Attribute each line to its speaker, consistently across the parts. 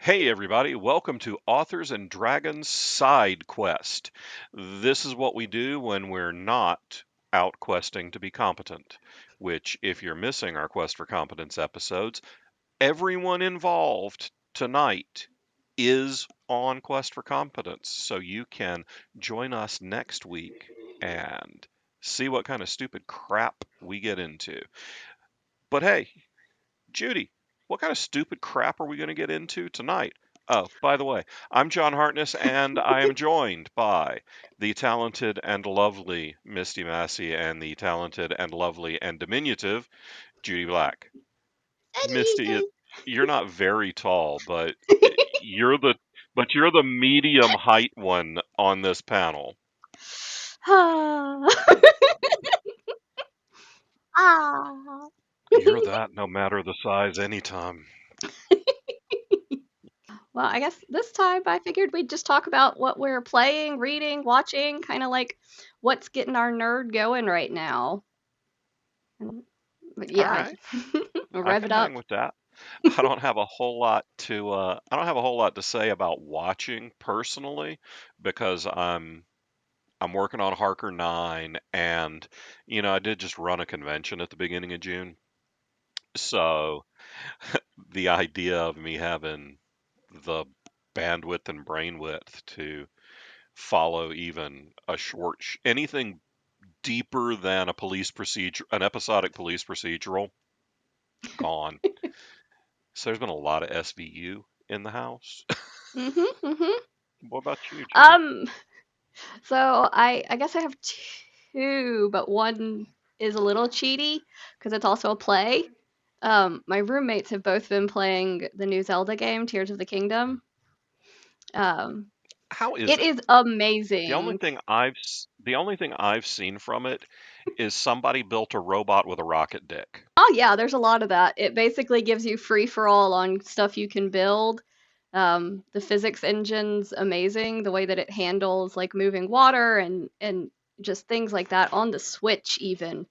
Speaker 1: Hey everybody, welcome to Authors and Dragons Side Quest. This is what we do when we're not out questing to be competent, which, if you're missing our Quest for Competence episodes, everyone involved tonight is on Quest for Competence. So you can join us next week and see what kind of stupid crap we get into. But hey, Judy, what kind of stupid crap are we going to get into tonight? Oh, by the way, I'm John Hartness, and I am joined by the talented and lovely Misty Massey and the talented and lovely and diminutive Judy Black. Misty, you're not very tall, but you're the you're the medium height one on this panel.
Speaker 2: Ah. Ah.
Speaker 1: You're that no matter the size anytime.
Speaker 2: Well, I guess this time I figured we'd just talk about what we're playing, reading, watching, kind of like what's getting our nerd going right now. But
Speaker 1: All
Speaker 2: yeah,
Speaker 1: right,
Speaker 2: we'll
Speaker 1: I
Speaker 2: rev
Speaker 1: can
Speaker 2: it
Speaker 1: hang
Speaker 2: up.
Speaker 1: with that. I don't have a whole lot to I don't have a whole lot to say about watching personally because I'm working on Harker 9 and I did just run a convention at the beginning of June. So the idea of me having the bandwidth and brain width to follow even a anything deeper than a police procedure, an episodic police procedural, gone. So there's been a lot of SVU in the house.
Speaker 2: Mhm, mhm.
Speaker 1: What about you, Judy?
Speaker 2: Um, so I guess I have two, but one is a little cheaty because it's also a play. My roommates have both been playing the new Zelda game, Tears of the Kingdom. Um,
Speaker 1: How is
Speaker 2: it
Speaker 1: it?
Speaker 2: is amazing.
Speaker 1: The only thing I've seen from it is somebody built a robot with a rocket dick.
Speaker 2: Oh yeah, there's a lot of that. It basically gives you free for all on stuff you can build. The physics engine's amazing. The way that it handles like moving water and just things like that on the Switch even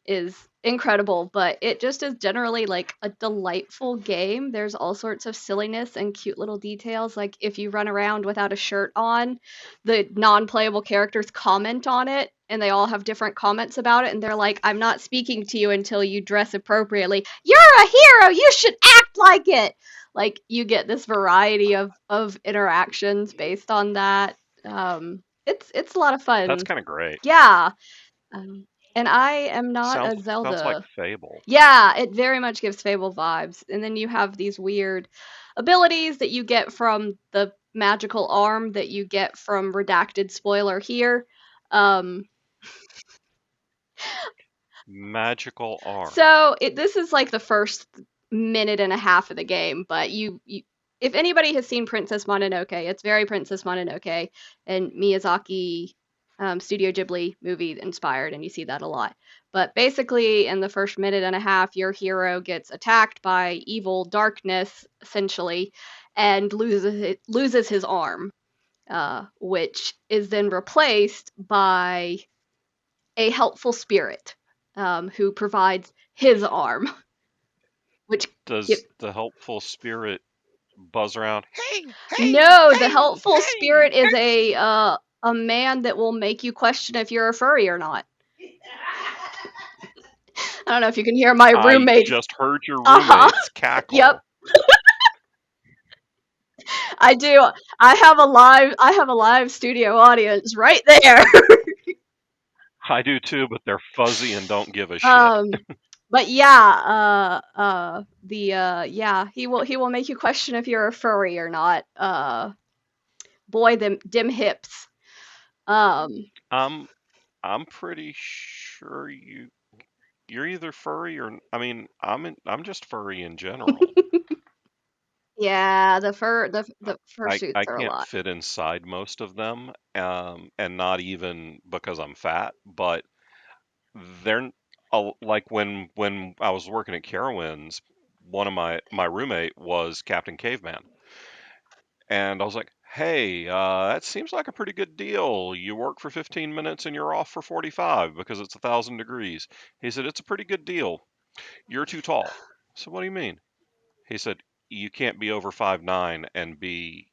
Speaker 2: is incredible, but it just is generally like a delightful game. There's all sorts of silliness and cute little details. Like if you run around without a shirt on, the non playable characters comment on it. And they all have different comments about it, and they're like, I'm not speaking to you until you dress appropriately. You're a hero! You should act like it! Like, you get this variety of interactions based on that. It's a lot of
Speaker 1: That's
Speaker 2: fun.
Speaker 1: kind of great.
Speaker 2: Yeah. Um, and I am not a
Speaker 1: Sounds like
Speaker 2: Zelda.
Speaker 1: Fable.
Speaker 2: Yeah, it very much gives Fable vibes. And then you have these weird abilities that you get from the magical arm that you get from redacted spoiler here. Um,
Speaker 1: Magical arm.
Speaker 2: this is like the first minute and a half of the game, but if anybody has seen Princess Mononoke, it's very Princess Mononoke and Miyazaki Studio Ghibli movie inspired, and you see that a lot. But basically, in the first minute and a half, your hero gets attacked by evil darkness, essentially, and loses his arm, which is then replaced by a helpful spirit who provides his arm, which
Speaker 1: Does the helpful spirit buzz around? Hey, hey,
Speaker 2: no, the
Speaker 1: hey,
Speaker 2: helpful
Speaker 1: hey!
Speaker 2: spirit is a man that will make you question if you're a furry or not. I don't know if you can hear my
Speaker 1: I
Speaker 2: roommates.
Speaker 1: just heard your
Speaker 2: Uh-huh.
Speaker 1: roommates
Speaker 2: Yep,
Speaker 1: cackle.
Speaker 2: I do. I have a live studio audience right there.
Speaker 1: I do too, but they're fuzzy and don't give a shit.
Speaker 2: um but yeah, yeah, he will make you question if you're a furry or not. Boy, them dim hips. Um
Speaker 1: I'm I'm pretty sure you're either furry or I'm just furry in general.
Speaker 2: Yeah, the
Speaker 1: I
Speaker 2: fursuits are a
Speaker 1: can't
Speaker 2: lot.
Speaker 1: fit inside most of them, and not even because I'm fat, but they're like when I was working at Carowinds, one of my roommate was Captain Caveman, and I was like, "Hey, that seems like a pretty good deal. You work for 15 minutes and you're off for 45 because it's 1,000 degrees." He said, "It's a pretty good deal. You're too tall." So what do you mean? He said, you can't be over 5'9" and be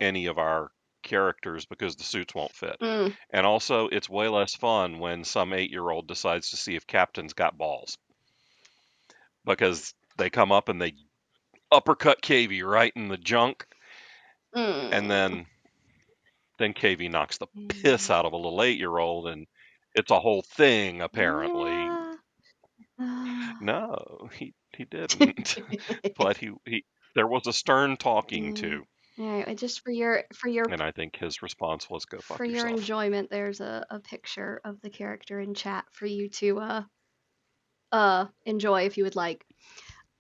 Speaker 1: any of our characters because the suits won't fit.
Speaker 2: Mm,
Speaker 1: And also, it's way less fun when some 8-year-old decides to see if Captain's got balls because they come up and they uppercut KV right in the junk, and
Speaker 2: mm,
Speaker 1: then KV knocks the piss
Speaker 2: mm.
Speaker 1: out of a little 8-year-old, and it's a whole thing apparently.
Speaker 2: Yeah.
Speaker 1: No, he didn't. But he there was a stern talking
Speaker 2: Mm.
Speaker 1: to,
Speaker 2: All right, just for your
Speaker 1: and I think his response was go
Speaker 2: for
Speaker 1: fuck
Speaker 2: your
Speaker 1: yourself.
Speaker 2: enjoyment, there's a picture of the character in chat for you to enjoy if you would like.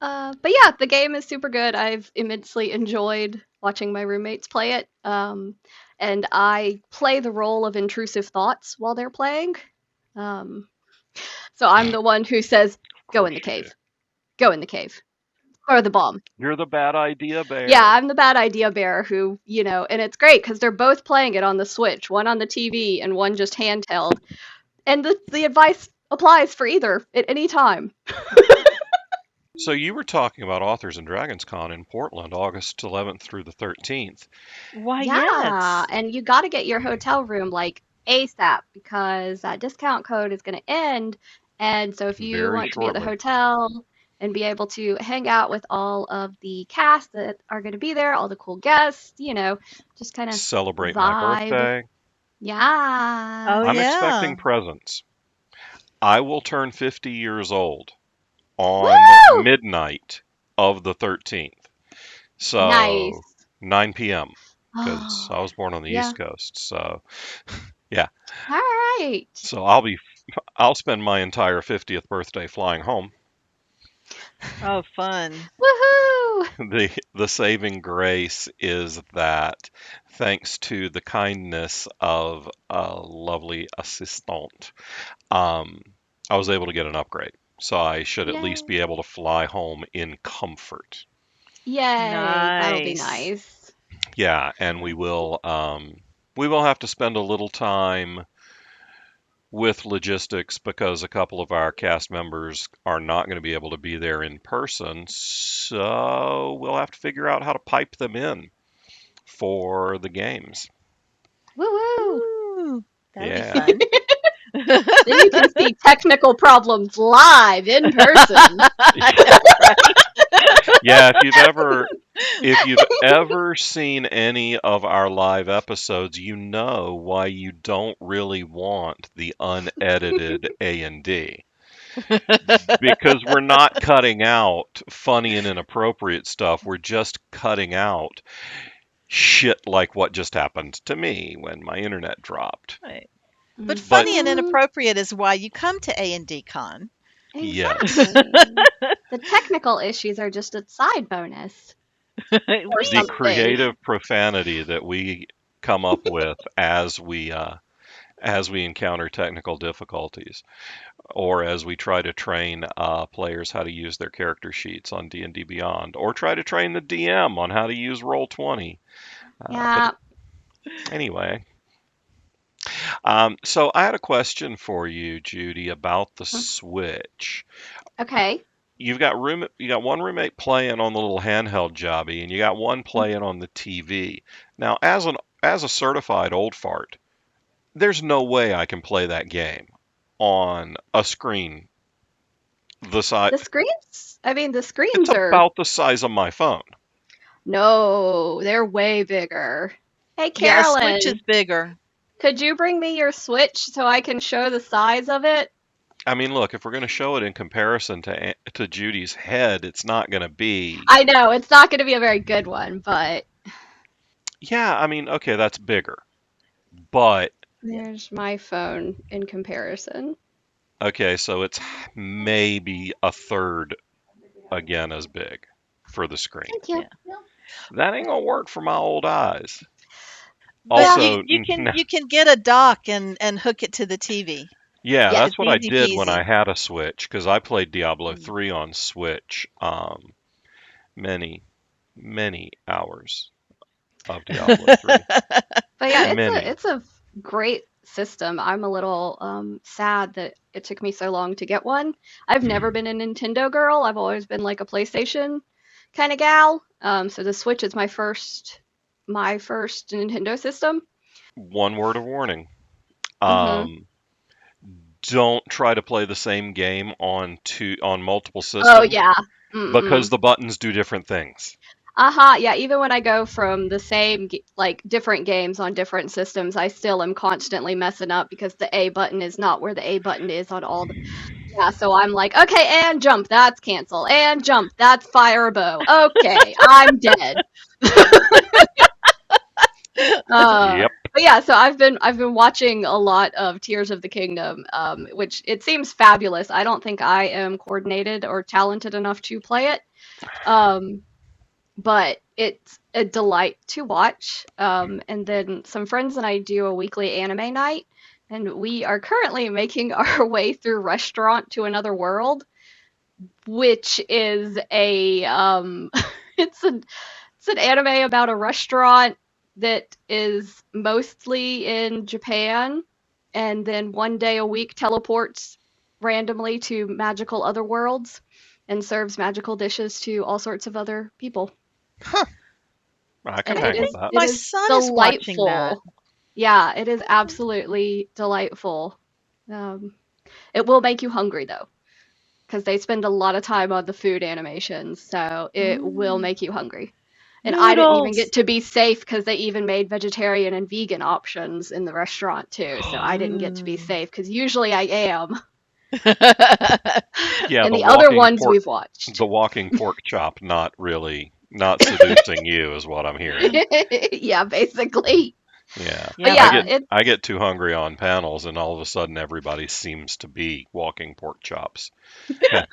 Speaker 2: But yeah, the game is super good. I've immensely enjoyed watching my roommates play it. And I play the role of intrusive thoughts while they're playing. Um, so I'm the one who says,
Speaker 1: Of
Speaker 2: "Go in
Speaker 1: course
Speaker 2: the
Speaker 1: you do.
Speaker 2: cave. Go in the cave. Throw the bomb."
Speaker 1: You're the bad idea
Speaker 2: Yeah,
Speaker 1: bear.
Speaker 2: I'm the bad idea bearer who, and it's great because they're both playing it on the Switch, one on the TV and one just handheld. And the advice applies for either at any time.
Speaker 1: So you were talking about Authors and Dragons Con in Portland, August 11th through the 13th.
Speaker 3: Why,
Speaker 2: Yeah,
Speaker 3: yes.
Speaker 2: and you got to get your hotel room like ASAP because that discount code is going to end. And so if you
Speaker 1: Very
Speaker 2: want to be at the
Speaker 1: shortly.
Speaker 2: hotel and be able to hang out with all of the cast that are going to be there, all the cool guests, just kind of
Speaker 1: Celebrate my
Speaker 2: vibe.
Speaker 1: birthday.
Speaker 3: Oh,
Speaker 2: Yes.
Speaker 1: I'm
Speaker 3: yeah.
Speaker 1: expecting presents. I will turn 50 years old on
Speaker 2: Woo!
Speaker 1: midnight of the 13th. So
Speaker 2: Nice.
Speaker 1: 9 p.m. because
Speaker 2: Oh,
Speaker 1: I was born on the
Speaker 2: yeah.
Speaker 1: East Coast. So yeah.
Speaker 2: All right.
Speaker 1: So I'll spend my entire 50th birthday flying home.
Speaker 3: Oh, fun.
Speaker 2: Woohoo!
Speaker 1: The saving grace is that thanks to the kindness of a lovely assistant, um, I was able to get an upgrade. So I should at least
Speaker 2: Yay.
Speaker 1: be able to fly home in comfort.
Speaker 2: Yay. That'll be
Speaker 3: Nice.
Speaker 2: nice.
Speaker 1: Yeah, and we will have to spend a little time with logistics because a couple of our cast members are not going to be able to be there in person. So we'll have to figure out how to pipe them in for the games.
Speaker 2: Woo woo.
Speaker 3: Ooh, that'll be
Speaker 1: Yeah.
Speaker 3: fun.
Speaker 2: Then you can see technical problems live in person.
Speaker 3: Right.
Speaker 1: Yeah, if you've ever seen any of our live episodes, you know why you don't really want the unedited A&D. Because we're not cutting out funny and inappropriate stuff. We're just cutting out shit like what just happened to me when my internet dropped.
Speaker 3: Right. But
Speaker 1: But
Speaker 3: funny and
Speaker 2: Hmm.
Speaker 3: inappropriate is why you come to A&D Con.
Speaker 1: yes,
Speaker 2: Exactly. The technical issues are just a side bonus or
Speaker 1: the
Speaker 3: We
Speaker 2: something.
Speaker 1: creative profanity that we come up with as we encounter technical difficulties, or as we try to train players how to use their character sheets on D&D Beyond, or try to train the DM on how to use Roll20. But
Speaker 2: Yeah.
Speaker 1: anyway, so I had a question for you, Judy, about the Switch.
Speaker 2: Okay.
Speaker 1: You got one roommate playing on the little handheld jobby, and you got one playing on the TV. Now, as a certified old fart, there's no way I can play that game on a screen the size.
Speaker 2: The
Speaker 1: It's
Speaker 2: screens are,
Speaker 1: about the size of my phone.
Speaker 2: no, they're way bigger. Hey,
Speaker 3: Yeah, a Switch is
Speaker 2: Carolyn,
Speaker 3: bigger.
Speaker 2: could you bring me your Switch so I can show the size of it?
Speaker 1: I mean, look, if we're going to show it in comparison to Judy's head, it's not going to be.
Speaker 2: I know, it's not going to be a very good one, but
Speaker 1: Yeah, I mean, okay, that's bigger, but
Speaker 3: Yeah.
Speaker 2: there's my phone in comparison.
Speaker 1: okay, so it's maybe a third again as big for the screen.
Speaker 2: Thank you.
Speaker 3: Yeah.
Speaker 1: That ain't gonna work for my old eyes.
Speaker 3: But
Speaker 2: Yeah.
Speaker 1: Also,
Speaker 3: you can get a dock and hook it to the TV.
Speaker 1: yeah,
Speaker 2: Yes.
Speaker 1: that's
Speaker 3: It's
Speaker 1: what I
Speaker 3: easy
Speaker 1: did when I
Speaker 3: peasy.
Speaker 1: had a Switch because I played Diablo
Speaker 3: Mm.
Speaker 1: 3 on Switch. Many, many hours of Diablo 3.
Speaker 2: But yeah, it's a
Speaker 1: Many.
Speaker 2: it's a great system. I'm a little sad that it took me so long to get one. I've never been a Nintendo girl. I've always been like a PlayStation kind of gal. So the Switch is my first Nintendo system.
Speaker 1: One word of warning.
Speaker 2: Hmm.
Speaker 1: Um, don't try to play the same game on multiple
Speaker 2: Oh
Speaker 1: systems
Speaker 2: yeah.
Speaker 1: because
Speaker 2: Mm-mm.
Speaker 1: the buttons do different things.
Speaker 2: Uh-huh. Yeah, even when I go from the same like different games on different systems, I still am constantly messing up because the A button is not where the A button is on all the. Yeah, so I'm like, okay, and jump, that's cancel, and jump, that's fire a bow. Okay, I'm dead.
Speaker 1: Yep.
Speaker 2: But yeah, so I've been watching a lot of Tears of the Kingdom, which it seems fabulous. I don't think I am coordinated or talented enough to play it. Um, but it's a delight to watch. And then some friends and I do a weekly anime night, and we are currently making our way through Restaurant to Another World, which is a it's an anime about a restaurant that is mostly in Japan, and then one day a week teleports randomly to magical other worlds and serves magical dishes to all sorts of other people.
Speaker 1: Huh. I can
Speaker 2: And
Speaker 3: I
Speaker 2: it
Speaker 1: hang with
Speaker 2: is
Speaker 3: think
Speaker 1: that.
Speaker 2: it
Speaker 3: my
Speaker 2: is
Speaker 3: son is watching that.
Speaker 2: delightful. Yeah, it is absolutely delightful. Um, it will make you hungry though, because they spend a lot of time on the food animations, so it will
Speaker 3: Mm.
Speaker 2: make you hungry. And I didn't even
Speaker 3: Noodles.
Speaker 2: get to be safe because they even made vegetarian and vegan options in the restaurant too. So I didn't get to be
Speaker 3: Mm.
Speaker 2: safe because usually I am
Speaker 1: Yeah,
Speaker 2: in the other ones we've watched.
Speaker 1: the walking pork chop, not seducing you is what I'm hearing.
Speaker 2: Yeah, basically.
Speaker 1: Yeah,
Speaker 2: But
Speaker 3: Yeah,
Speaker 1: I
Speaker 3: my
Speaker 2: yeah,
Speaker 1: get
Speaker 2: it.
Speaker 1: I get too hungry on panels, and all of a sudden everybody seems to be walking pork chops, and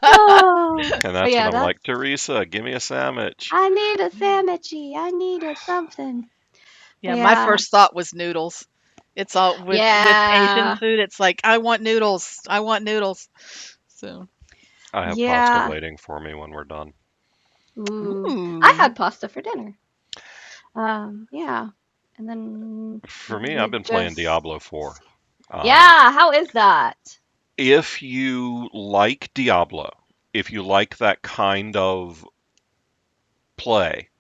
Speaker 2: Oh, but
Speaker 1: that's when
Speaker 2: yeah,
Speaker 1: I'm
Speaker 2: that's.
Speaker 1: like, Teresa, give me a sandwich.
Speaker 2: I need a sandwichy. I need a something. But
Speaker 3: yeah, my
Speaker 2: yeah,
Speaker 3: first thought was noodles. It's all with Asian
Speaker 2: yeah,
Speaker 3: food, it's like, I want noodles. I want noodles. So,
Speaker 1: I have pasta
Speaker 2: yeah.
Speaker 1: waiting for me when we're done.
Speaker 2: Ooh, I
Speaker 3: ooh.
Speaker 2: had pasta for dinner. Yeah, and then
Speaker 1: For me, I've
Speaker 2: we
Speaker 1: been playing
Speaker 2: just.
Speaker 1: Diablo 4. Um,
Speaker 2: Yeah, how is that?
Speaker 1: if you like Diablo, if you like that kind of play,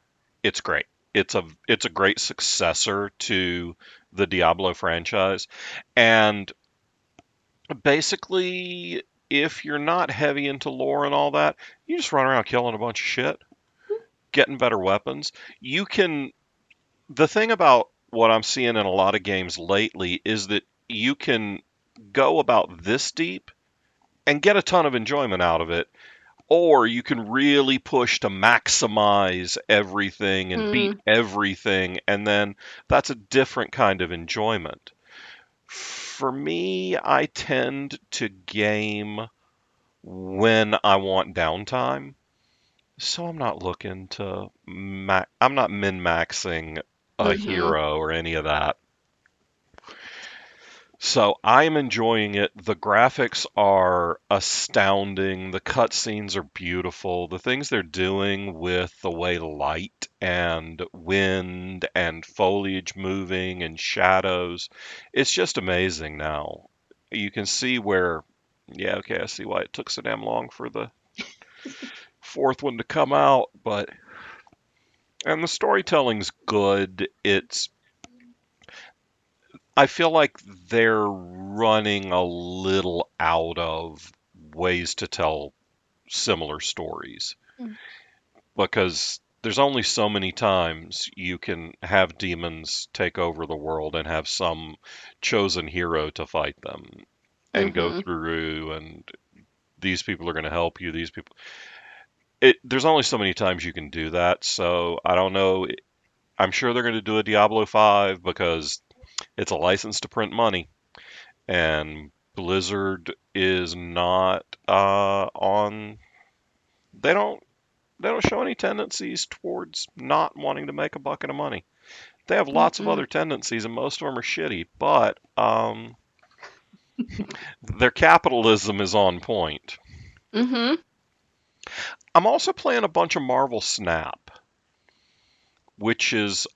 Speaker 1: it's great. It's a great successor to the Diablo franchise. And basically, if you're not heavy into lore and all that, you just run around killing a bunch of shit, getting better weapons. You can The thing about what I'm seeing in a lot of games lately is that you can go about this deep and get a ton of enjoyment out of it, or you can really push to maximize everything and beat
Speaker 2: Mm,
Speaker 1: everything, and then that's a different kind of enjoyment. For me, I tend to game when I want downtime, so I'm not looking to I'm not min-maxing a
Speaker 2: mm-hmm.
Speaker 1: hero or any of that. So I'm enjoying it. The graphics are astounding. The cutscenes are beautiful. The things they're doing with the way light and wind and foliage moving and shadows, it's just amazing now. You can see where, yeah, okay, I see why it took so damn long for the fourth one to come out, but and the storytelling's good. I feel like they're running a little out of ways to tell similar stories
Speaker 2: Mm,
Speaker 1: because there's only so many times you can have demons take over the world and have some chosen hero to fight them and go
Speaker 2: mm-hmm.
Speaker 1: through, and these people are going to help you, these people. There's only so many times you can do that, so I don't know. I'm sure they're going to do a Diablo 5 because it's a license to print money, and Blizzard is not on. They don't. They don't show any tendencies towards not wanting to make a bucket of money. They have lots of
Speaker 2: Mm-mm.
Speaker 1: other tendencies, and most of them are shitty. But their capitalism is on point.
Speaker 2: Mm-hmm.
Speaker 1: I'm also playing a bunch of Marvel Snap, which is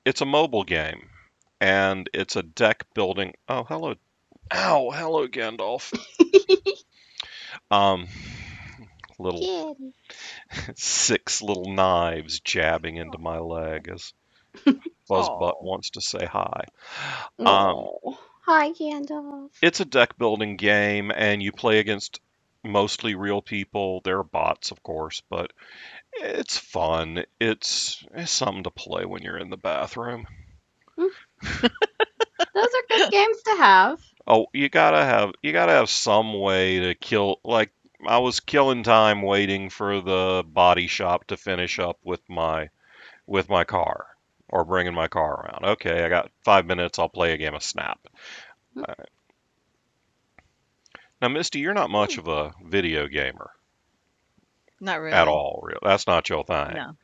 Speaker 1: it's a mobile game, and it's a deck building. Oh, hello. Ow, hello, Gandalf. Um, little
Speaker 2: Kitty.
Speaker 1: 6 little knives jabbing into my leg as Fuzzbutt
Speaker 3: Oh.
Speaker 1: wants to say hi. Um,
Speaker 2: Oh, hi, Gandalf.
Speaker 1: it's a deck building game, and you play against mostly real people. There are bots, of course, but it's fun. It's something to play when you're in the bathroom.
Speaker 2: Mm, those are good games to have.
Speaker 1: Oh, you gotta have some way to kill. Like I was killing time waiting for the body shop to finish up with my car or bringing my car around. Okay, I got 5 minutes. I'll play a game of Snap.
Speaker 2: Mm,
Speaker 1: Uh, Now, Misty, you're not much
Speaker 3: Hmm.
Speaker 1: of a video gamer
Speaker 3: Not
Speaker 1: at
Speaker 3: really.
Speaker 1: all. Real, that's not your thing.
Speaker 3: No.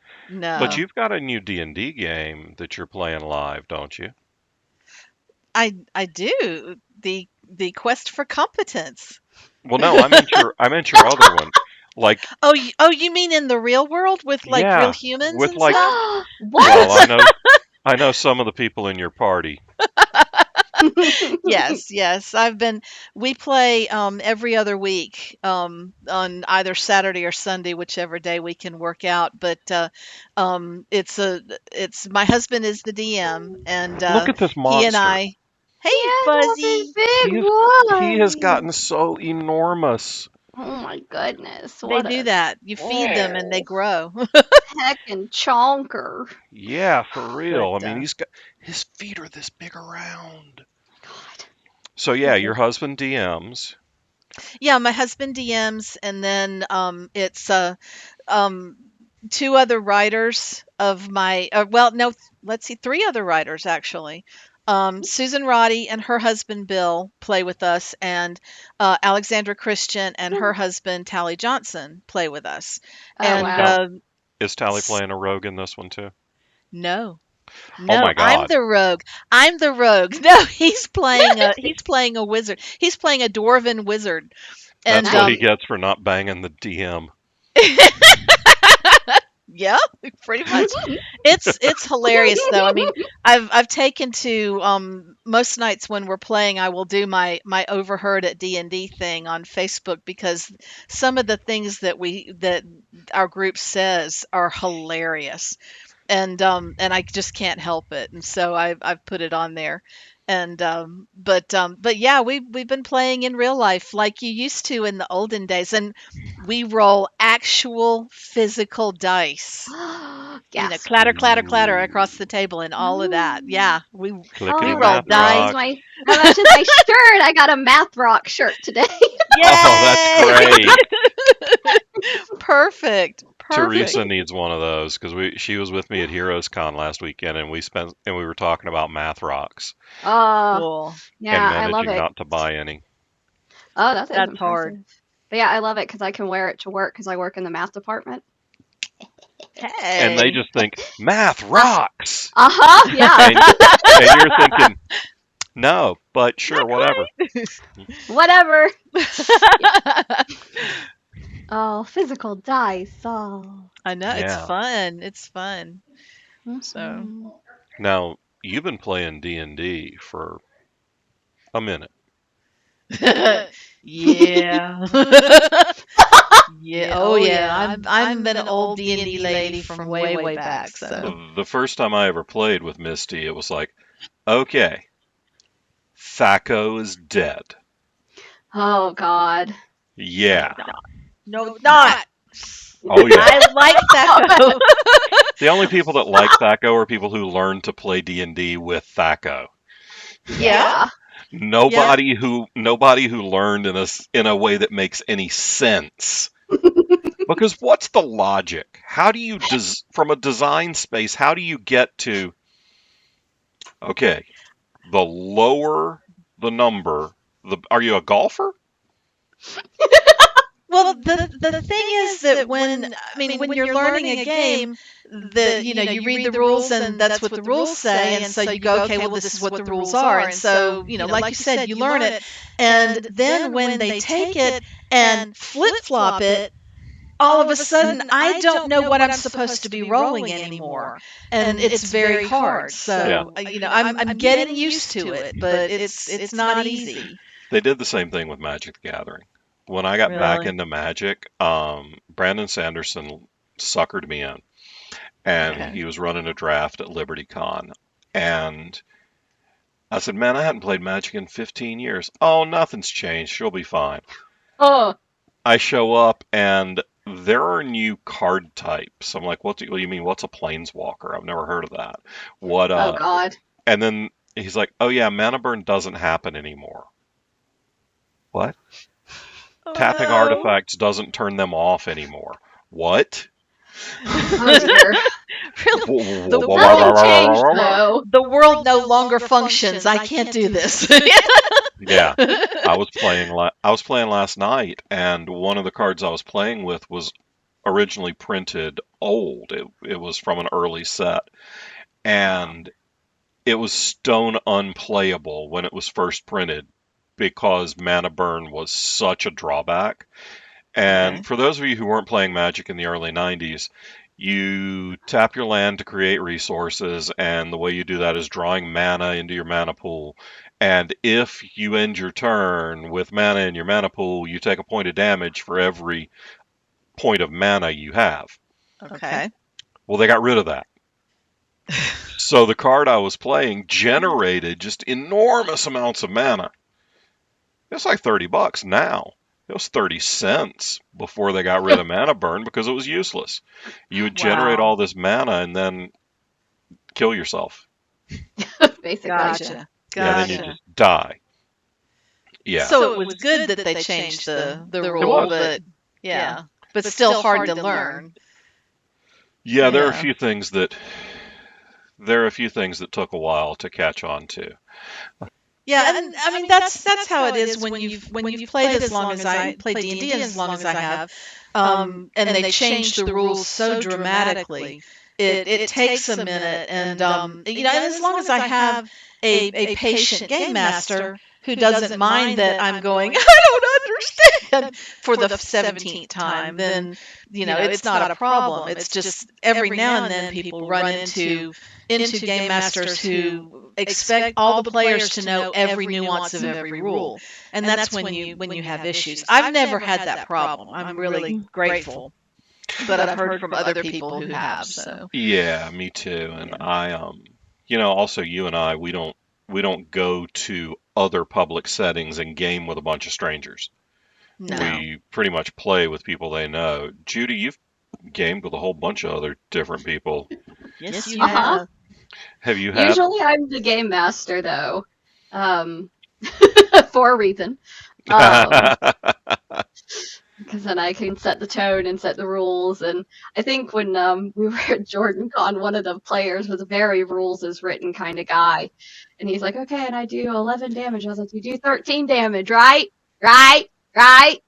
Speaker 1: But
Speaker 3: No.
Speaker 1: you've got a new D&D game that you're playing live, don't you?
Speaker 3: I do. The quest for competence.
Speaker 1: Well, no, I meant your other one. Like,
Speaker 3: Oh, you mean in the real world with like real
Speaker 1: yeah,
Speaker 3: humans
Speaker 1: with
Speaker 3: and
Speaker 1: like,
Speaker 3: stuff?
Speaker 1: well,
Speaker 2: What?
Speaker 1: I know some of the people in your party.
Speaker 3: Yes, yes. We play every other week on either Saturday or Sunday, whichever day we can work out. But it's my husband is the DM, and
Speaker 1: Look at this
Speaker 3: he and
Speaker 1: monster.
Speaker 3: I,
Speaker 2: He
Speaker 3: hey,
Speaker 2: has one
Speaker 3: Fuzzy,
Speaker 1: He is he has
Speaker 2: big boy.
Speaker 1: gotten so enormous.
Speaker 2: Oh my goodness,
Speaker 3: they
Speaker 2: what
Speaker 3: do
Speaker 2: a
Speaker 3: that. You feed them and they
Speaker 2: oh
Speaker 3: grow.
Speaker 2: heckin' chonker.
Speaker 1: Yeah, for
Speaker 3: But
Speaker 1: real. I mean, his feet are this big around.
Speaker 2: God.
Speaker 1: So yeah, your husband DMs.
Speaker 3: yeah, my husband DMs, and then it's um, two other writers of my well, no, let's see, three other writers actually. Susan Roddy and her husband Bill play with us, and Alexandra Christian and her husband Tally Johnson play with us.
Speaker 2: Oh
Speaker 1: Is
Speaker 3: And
Speaker 2: wow.
Speaker 1: Tal is Tally
Speaker 3: s-
Speaker 1: playing a rogue in this one too?
Speaker 3: no,
Speaker 1: Oh
Speaker 3: no,
Speaker 1: my God.
Speaker 3: I'm the rogue. No, he's playing a wizard. He's playing a dwarven wizard,
Speaker 1: That's
Speaker 3: and
Speaker 1: what he
Speaker 2: Nice.
Speaker 1: gets for not banging the DM.
Speaker 3: yeah, pretty much. It's hilarious though. I mean, I've taken to most nights when we're playing, I will do my overheard at D&D thing on Facebook because some of the things that our group says are hilarious. And I just can't help it. And so I've put it on there. And but yeah, we've been playing in real life like you used to in the olden days, and we roll actual physical dice.
Speaker 2: Gasp.
Speaker 3: Clatter, clatter, clatter
Speaker 1: Ooh,
Speaker 3: across the table and all of that.
Speaker 2: Ooh.
Speaker 3: Yeah, we
Speaker 1: clickety
Speaker 2: Oh,
Speaker 3: roll
Speaker 1: math rock.
Speaker 3: dice.
Speaker 2: that matches my shirt. I got a math rock shirt today.
Speaker 1: Oh, that's
Speaker 3: Yay!
Speaker 1: great.
Speaker 3: Perfect.
Speaker 1: Teresa
Speaker 3: Perfect.
Speaker 1: needs one of those because she was with me at Heroes Con last weekend, and we were talking about math rocks
Speaker 2: Uh,
Speaker 3: Cool.
Speaker 1: and
Speaker 2: yeah, I love
Speaker 1: managing
Speaker 2: it.
Speaker 1: not to buy any.
Speaker 2: Oh, that is
Speaker 3: That's hard.
Speaker 2: impressive. But yeah, I love it because I can wear it to work because I work in the math department.
Speaker 1: And they
Speaker 3: Hey.
Speaker 1: just think math
Speaker 2: Uh,
Speaker 1: rocks,
Speaker 2: uh-huh, yeah.
Speaker 1: and and you're thinking no, but sure,
Speaker 3: Not
Speaker 1: whatever.
Speaker 2: Whatever.
Speaker 3: quite.
Speaker 2: Oh, physical dice. Oh.
Speaker 3: I know it's
Speaker 1: Yeah.
Speaker 3: fun. It's fun. So,
Speaker 2: Mhm.
Speaker 1: Now you've been playing D&D for a minute.
Speaker 3: yeah. Yeah. Oh yeah. I'm been an old D&D lady from way back. So.
Speaker 1: The first time I ever played with Misty, it was like, okay, Thaco is dead.
Speaker 2: Oh God.
Speaker 1: Yeah.
Speaker 3: No, it's not.
Speaker 1: Oh yeah.
Speaker 3: I like Thaco.
Speaker 1: The only people that like Thaco are people who learn to play D&D with Thaco.
Speaker 3: Yeah.
Speaker 2: Yeah.
Speaker 3: Yeah.
Speaker 1: Nobody who learned in a way that makes any sense. Because what's the logic? How do you from a design space, how do you get to okay, the lower the number, are you a golfer?
Speaker 3: Well, the thing is that when you're learning a game, you read the rules and that's what the rules say, and so you go, okay, well, this is what the rules are, and so like you said, you learn it, and then when they take it and flip flop it, all of a sudden I don't know what I'm supposed to be rolling anymore, and it's very hard.
Speaker 1: Yeah.
Speaker 3: So I'm getting used to it, but it's not easy.
Speaker 1: They did the same thing with Magic the Gathering. When I got back
Speaker 3: Really.
Speaker 1: into Magic, Brandon Sanderson suckered me in. And
Speaker 3: Okay.
Speaker 1: he was running a draft at LibertyCon. And I said, man, I hadn't played Magic in 15 years. Oh, nothing's changed. She'll be fine.
Speaker 2: Oh,
Speaker 1: I show up and there are new card types. I'm like, what do you mean? What's a planeswalker? I've never heard of that. What,
Speaker 2: oh God.
Speaker 1: and then he's like, oh yeah, mana burn doesn't happen anymore. What?
Speaker 3: Oh
Speaker 1: Tapping
Speaker 3: no.
Speaker 1: artifacts doesn't turn them off anymore. What?
Speaker 2: Oh dear.
Speaker 3: Really? The
Speaker 2: Nothing
Speaker 3: world
Speaker 2: changed though.
Speaker 3: the world no longer functions. I can't do this.
Speaker 1: Yeah, I was playing last night, and one of the cards I was playing with was originally printed old. It was from an early set,
Speaker 3: Wow.
Speaker 1: and it was stone unplayable when it was first printed because mana burn was such a drawback.
Speaker 3: Okay.
Speaker 1: And for those of you who weren't playing Magic in the early 90s, you tap your land to create resources, and the way you do that is drawing mana into your mana pool. And if you end your turn with mana in your mana pool, you take a point of damage for every point of mana you have.
Speaker 3: Okay.
Speaker 1: Well, they got rid of that. So the card I was playing generated just enormous amounts of mana. It's like $30 now. It was 30 cents before they got rid of mana burn because it was useless. You would generate
Speaker 3: Wow.
Speaker 1: all this mana and then kill yourself.
Speaker 2: Basically.
Speaker 3: Gotcha.
Speaker 1: Yeah, then you
Speaker 3: Gotcha.
Speaker 1: just die. Yeah,
Speaker 3: So it was good that they changed the
Speaker 1: it
Speaker 3: rule,
Speaker 1: was.
Speaker 3: but yeah, but still hard to learn.
Speaker 1: Yeah,
Speaker 3: Yeah.
Speaker 1: there are a few things that took a while to catch on to.
Speaker 3: Yeah, and I mean that's how it is when you've played as long as I played D&D as long as I have, and they change the rules so dramatically. It takes a minute, and and as long as I have a patient game master who doesn't mind that I'm going, I don't understand for the 17th time, then it's not a problem. It's just every now and then people run into game masters who expect all the players to know every nuance of every rule, and that's when you have issues. I've never had that problem. I'm really grateful, but I've heard from other people who have. So
Speaker 1: Yeah, me too. And
Speaker 3: yeah,
Speaker 1: also you and I, we don't go to other public settings and game with a bunch of strangers.
Speaker 3: no,
Speaker 1: We pretty much play with people they know. Judy, you've gamed with a whole bunch of other different people.
Speaker 3: yes, you
Speaker 2: Uh-huh.
Speaker 3: have.
Speaker 1: Have you had?
Speaker 2: Usually I'm the game master though. Um for a reason. Because then I can set the tone and set the rules. And I think when we were at Jordan Con, one of the players was a very rules is written kind of guy. And he's like, okay, and I do 11 damage. I was like, you do 13 damage, right? Right? Right?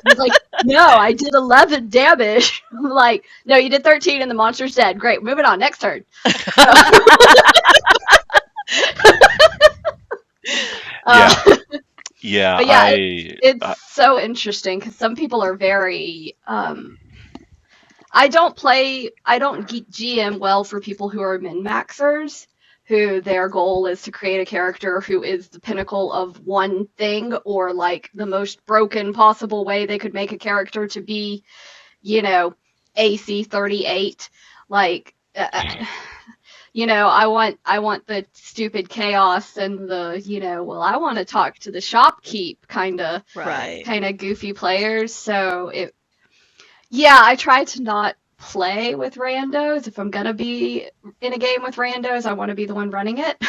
Speaker 2: He's like, no, I did 11 damage. I'm like, no, you did 13 and the monster's dead. Great, moving on, next turn.
Speaker 1: Yeah,
Speaker 2: uh,
Speaker 1: yeah.
Speaker 2: but yeah, it's so interesting because some people are very I don't GM well for people who are min-maxers, who their goal is to create a character who is the pinnacle of one thing, or like the most broken possible way they could make a character to be, AC 38. Like, I want the stupid chaos and the, well, I want to talk to the shopkeep
Speaker 3: Right.
Speaker 2: kind of goofy players. So yeah, I try to not play with randos. If I'm gonna be in a game with randos, I want to be the one running it.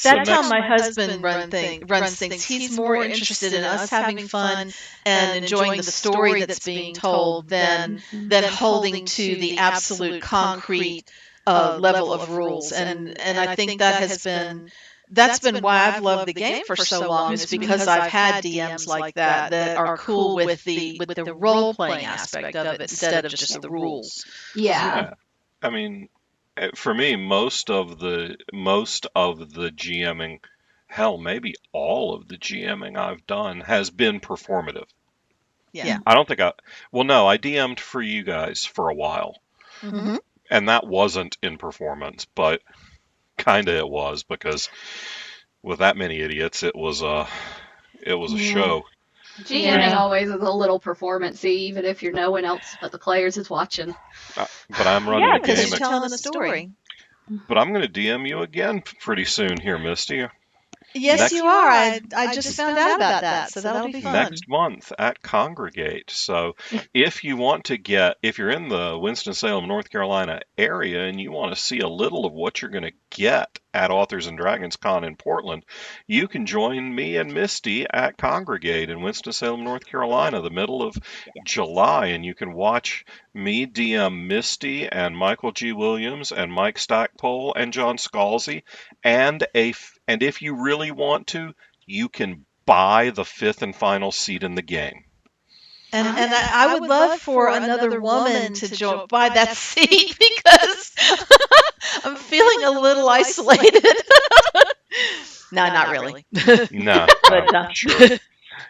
Speaker 1: So
Speaker 3: That's how
Speaker 1: next,
Speaker 3: my husband runs things. He's more interested in us having fun and enjoying the story that's being told than holding to the absolute concrete level of rules. And I think that's been why I've loved the game for so long, is because I've had DMs like that are cool with the role playing aspect of it instead of just the rules.
Speaker 2: Yeah.
Speaker 1: yeah. I mean, for me, most of the GMing, hell, maybe all of the GMing I've done has been performative.
Speaker 3: Yeah.
Speaker 1: I don't think well, no, I DM'd for you guys for a while,
Speaker 3: Mm-hmm.
Speaker 1: and that wasn't in performance, but kinda it was because with that many idiots, it was a
Speaker 2: Yeah.
Speaker 1: show.
Speaker 2: GMing
Speaker 3: Yeah.
Speaker 2: always is a little performance-y, even if you're no one else but the players is watching.
Speaker 1: But I'm running
Speaker 3: Yeah,
Speaker 1: a
Speaker 3: because
Speaker 1: game.
Speaker 3: you're telling a story.
Speaker 1: But I'm going to DM you again pretty soon here, Misty.
Speaker 3: Yes,
Speaker 1: Next
Speaker 3: you are. I just found out about that, so that'll be fun.
Speaker 1: next month at Congregate. So if you want to if you're in the Winston-Salem, North Carolina area and you want to see a little of what you're going to get at Authors and Dragons Con in Portland, you can join me and Misty at Congregate in Winston-Salem, North Carolina, the middle of July, and you can watch me DM Misty and Michael G. Williams and Mike Stackpole and John Scalzi, and if you really want to, you can buy the fifth and final seat in the game.
Speaker 3: And I would love for another woman to buy that seat because I'm feeling a little isolated. No, not really.
Speaker 1: No,
Speaker 3: But
Speaker 1: sure.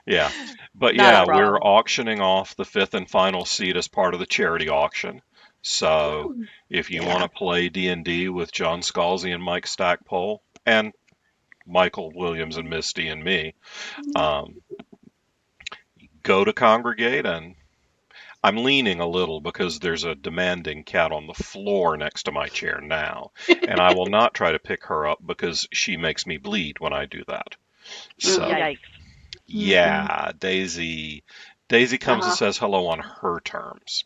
Speaker 1: Yeah. But
Speaker 3: Not a
Speaker 1: yeah, we're
Speaker 3: problem.
Speaker 1: auctioning off the fifth and final seat as part of the charity auction. So
Speaker 2: Ooh.
Speaker 1: if you
Speaker 3: Yeah.
Speaker 1: want to play D&D with John Scalzi and Mike Stackpole and Michael Williams and Misty and me, um, go to Congregate, and I'm leaning a little because there's a demanding cat on the floor next to my chair now, and I will not try to pick her up because she makes me bleed when I do that. So,
Speaker 3: Yikes.
Speaker 1: yeah, Daisy comes and
Speaker 2: Uh-huh.
Speaker 1: says hello on her terms.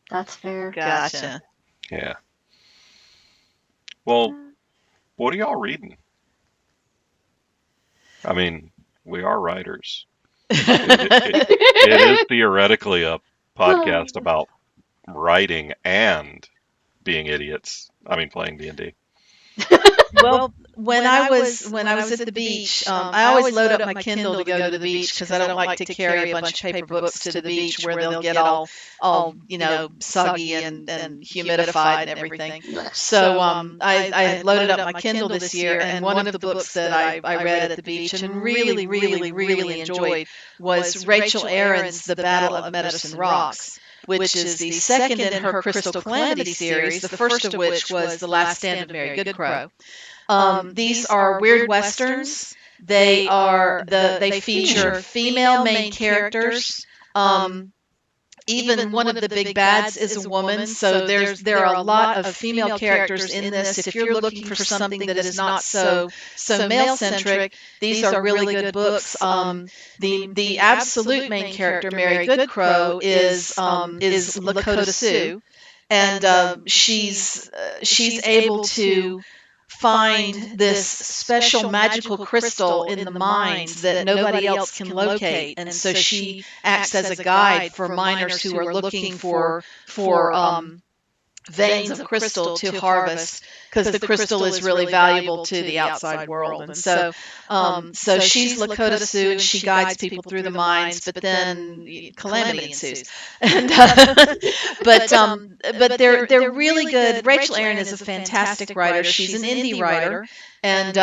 Speaker 2: That's fair.
Speaker 3: Gotcha.
Speaker 1: Yeah. Well, what are y'all reading? I mean, we are writers. It is theoretically a podcast about writing and being idiots. I mean, playing D&D.
Speaker 3: Well, when I was at the beach, I always load up my Kindle to go to the beach because I don't like to carry a bunch of paper books to the beach where they'll get all soggy and humidified and everything. So I had loaded up my Kindle this year, and one of the books that I read at the beach and really, really, really enjoyed was Rachel Aaron's The Battle of Medicine Rocks, which is the second in her Crystal Calamity series, the first of which was The Last Stand of Mary Goodcrow. These are weird westerns. They feature female main characters. Even one of the big bads is a woman, so there are a lot of female characters in this. If you're looking for something that is not so male centric, these are really good books. The absolute main character, Mary Goodcrow, is Lakota Sioux, and she's able to find this special magical crystal in the mines that nobody else can locate, and so she acts as a guide for miners who are looking for veins of crystal to harvest, because the crystal is really valuable to the outside world. And so she's Lakota Sioux, and she guides people through the mines, but then calamity ensues. And but they're really good. Rachel Aaron is a fantastic writer. She's an indie writer, and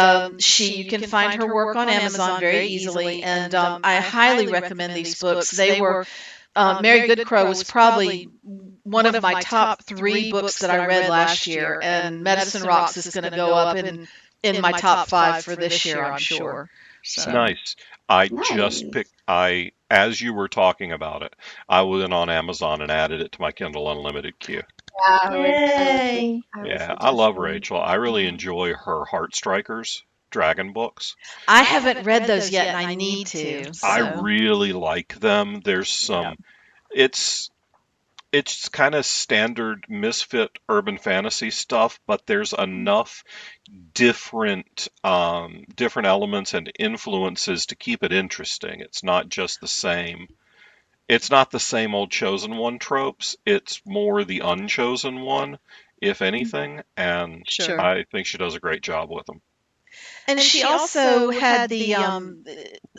Speaker 3: you can find her work on Amazon very easily. And I highly recommend these books. They were Mary Goodcrow was probably one of my top 3 books that I read last year, and Medicine Rocks is going to go up in my top 5 for this year, I'm sure. So.
Speaker 1: Nice. As you were talking about it, I went on Amazon and added it to my Kindle Unlimited queue.
Speaker 3: Yay!
Speaker 1: Yeah, I love Rachel. I really enjoy her Heartstrikers dragon books.
Speaker 3: I haven't read those yet, and I need to. So.
Speaker 1: I really like them. There's some, it's kind of standard misfit urban fantasy stuff, but there's enough different elements and influences to keep it interesting. It's not just the same. It's not the same old chosen one tropes. It's more the unchosen one, if anything, and
Speaker 3: Sure.
Speaker 1: I think she does a great job with them.
Speaker 3: And she also had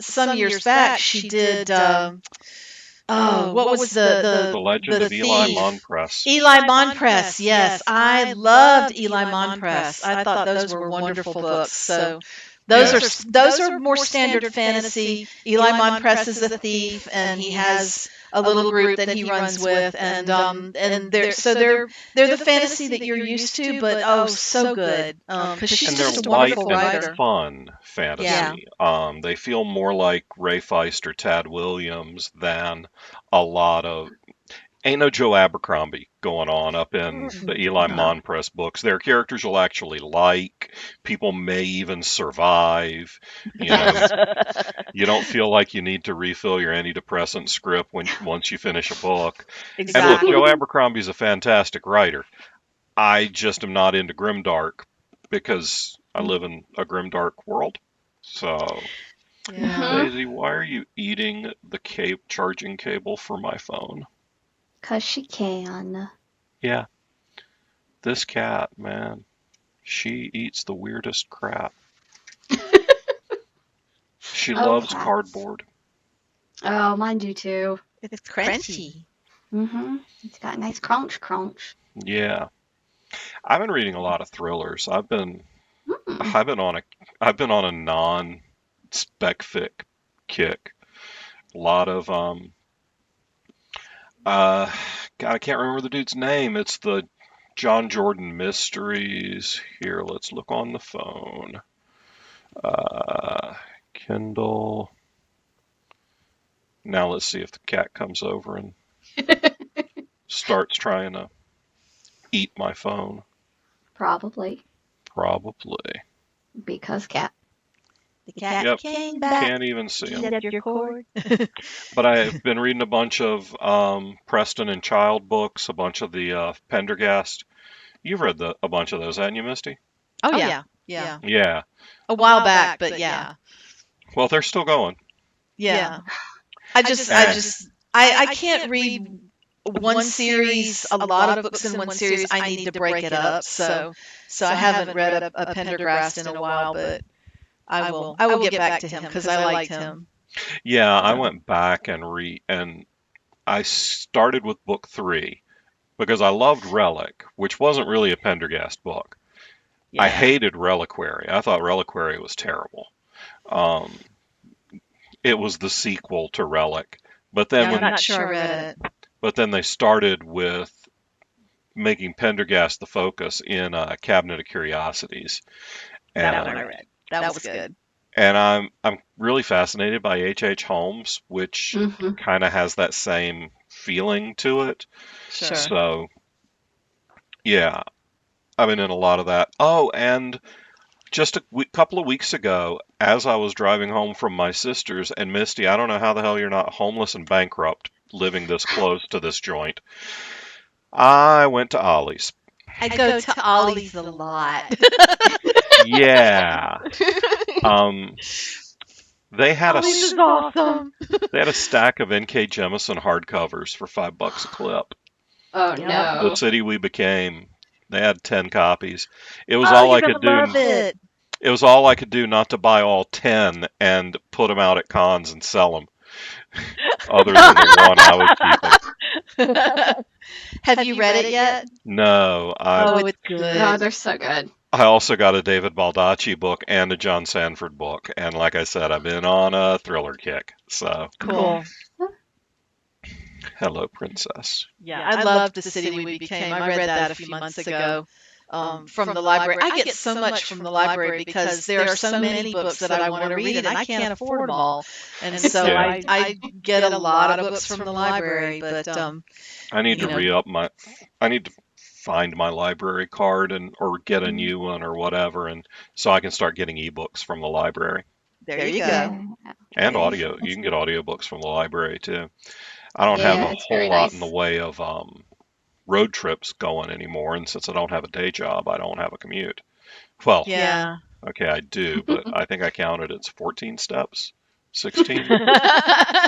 Speaker 3: some years back she did what was
Speaker 1: The Legend of Eli
Speaker 3: thief?
Speaker 1: Monpress.
Speaker 3: Eli Monpress, yes. I loved Eli Monpress. I thought those were wonderful books. So Those
Speaker 1: Yeah.
Speaker 3: those are more standard fantasy. Eli Monpress is a thief, and he has a little group that he runs with, and they're the fantasy that you're used to, but oh, so good. Because she's
Speaker 1: And they're
Speaker 3: just a
Speaker 1: light
Speaker 3: wonderful
Speaker 1: and
Speaker 3: writer.
Speaker 1: fun
Speaker 3: Yeah.
Speaker 1: fantasy. They feel more like Ray Feist or Tad Williams than a lot of. Ain't no Joe Abercrombie going on up in the Eli
Speaker 3: No.
Speaker 1: Monpress books. Their characters you'll actually like. People may even survive. You know, you don't feel like you need to refill your antidepressant script once you finish a book. And look,
Speaker 3: Exactly.
Speaker 1: Joe Abercrombie's a fantastic writer. I just am not into grimdark because I live in a grimdark world. So,
Speaker 3: Yeah.
Speaker 2: Mhm.
Speaker 1: Daisy, why are you eating the charging cable for my phone?
Speaker 2: 'Cause she can.
Speaker 1: Yeah, this cat, man, she eats the weirdest crap. She
Speaker 2: Oh,
Speaker 1: loves
Speaker 2: cats.
Speaker 1: cardboard.
Speaker 2: Oh, mine do too.
Speaker 3: It's crunchy.
Speaker 2: It's got a nice crunch crunch.
Speaker 1: Yeah, I've been reading a lot of thrillers.
Speaker 2: Mm.
Speaker 1: I've been on a I've been on a non spec fic kick. A lot of God, I can't remember the dude's name. It's the John Jordan Mysteries. Here, let's look on the phone. Kindle. Now let's see if the cat comes over and starts trying to eat my phone.
Speaker 2: Probably
Speaker 1: Probably.
Speaker 2: because cat.
Speaker 3: The cat
Speaker 1: Yep.
Speaker 3: came back.
Speaker 1: Can't even see him.
Speaker 3: Set your cord.
Speaker 1: But I've been reading a bunch of Preston and Child books, a bunch of the Pendergast. You've read a bunch of those, haven't you, Misty?
Speaker 3: Oh yeah. Yeah.
Speaker 1: Yeah.
Speaker 3: A while back, but yeah.
Speaker 1: Well, they're still going.
Speaker 3: Yeah. I can't read one series, a lot of books in one series. I need to break it up. So I haven't read a Pendergast in a while, but I will get back to him because I liked him.
Speaker 1: Yeah, I went back and I started with book 3 because I loved Relic, which wasn't really a Pendergast book.
Speaker 3: Yeah.
Speaker 1: I hated Reliquary. I thought Reliquary was terrible. Um, it was the sequel to Relic, but then
Speaker 3: I'm not sure I read it.
Speaker 1: but then they started with making Pendergast the focus in Cabinet of Curiosities,
Speaker 3: That
Speaker 1: and
Speaker 3: one I read. That was good.
Speaker 1: and I'm really fascinated by H.H. Holmes, which
Speaker 2: Hmm.
Speaker 1: kind of has that same feeling to it.
Speaker 3: Sure.
Speaker 1: So yeah, I've been in a lot of that. Oh, and just a couple of weeks ago, as I was driving home from my sister's, and Misty, I don't know how the hell you're not homeless and bankrupt living this close to this joint. I went to Ollie's.
Speaker 3: I go to Ollie's a lot.
Speaker 1: Yeah. They had
Speaker 3: Ollie's is awesome.
Speaker 1: they had a stack of N.K. Jemisin hardcovers for $5 a clip.
Speaker 2: Oh
Speaker 3: Yep.
Speaker 2: no.
Speaker 1: The City We Became. They had 10 copies. It was
Speaker 3: Oh,
Speaker 1: all I
Speaker 3: you're
Speaker 1: could
Speaker 3: gonna
Speaker 1: do.
Speaker 3: love it.
Speaker 1: It was all I could do not to buy all 10 and put them out at cons and sell them, other than the one I was keeping.
Speaker 3: Have you read it yet?
Speaker 1: No,
Speaker 3: Oh, it's
Speaker 2: Oh,
Speaker 3: good.
Speaker 2: they're so good.
Speaker 1: I also got a David Baldacci book and a John Sanford book, and like I said, I've been on a thriller kick. So,
Speaker 3: Cool.
Speaker 1: hello, princess.
Speaker 3: Yeah, I loved The City We Became. I read that a few months ago from the library. I get so much from the library because there are so many books that I want to read and I can't afford them all. And so
Speaker 1: Yeah.
Speaker 3: I get a lot of books from the library, but
Speaker 1: I need to
Speaker 3: know.
Speaker 1: re-up my. I need to find my library card or get a new one or whatever, and so I can start getting ebooks from the library
Speaker 3: there you go.
Speaker 2: Yeah.
Speaker 1: and
Speaker 3: Yeah.
Speaker 1: audio. You can get audiobooks from the library too. I don't have
Speaker 2: Yeah,
Speaker 1: a
Speaker 2: it's
Speaker 1: whole
Speaker 2: very
Speaker 1: lot
Speaker 2: nice.
Speaker 1: in the way of road trips going anymore, and since I don't have a day job, I don't have a commute. Well,
Speaker 3: Yeah.
Speaker 1: okay, I do, but I think I counted it's 14 steps, 16,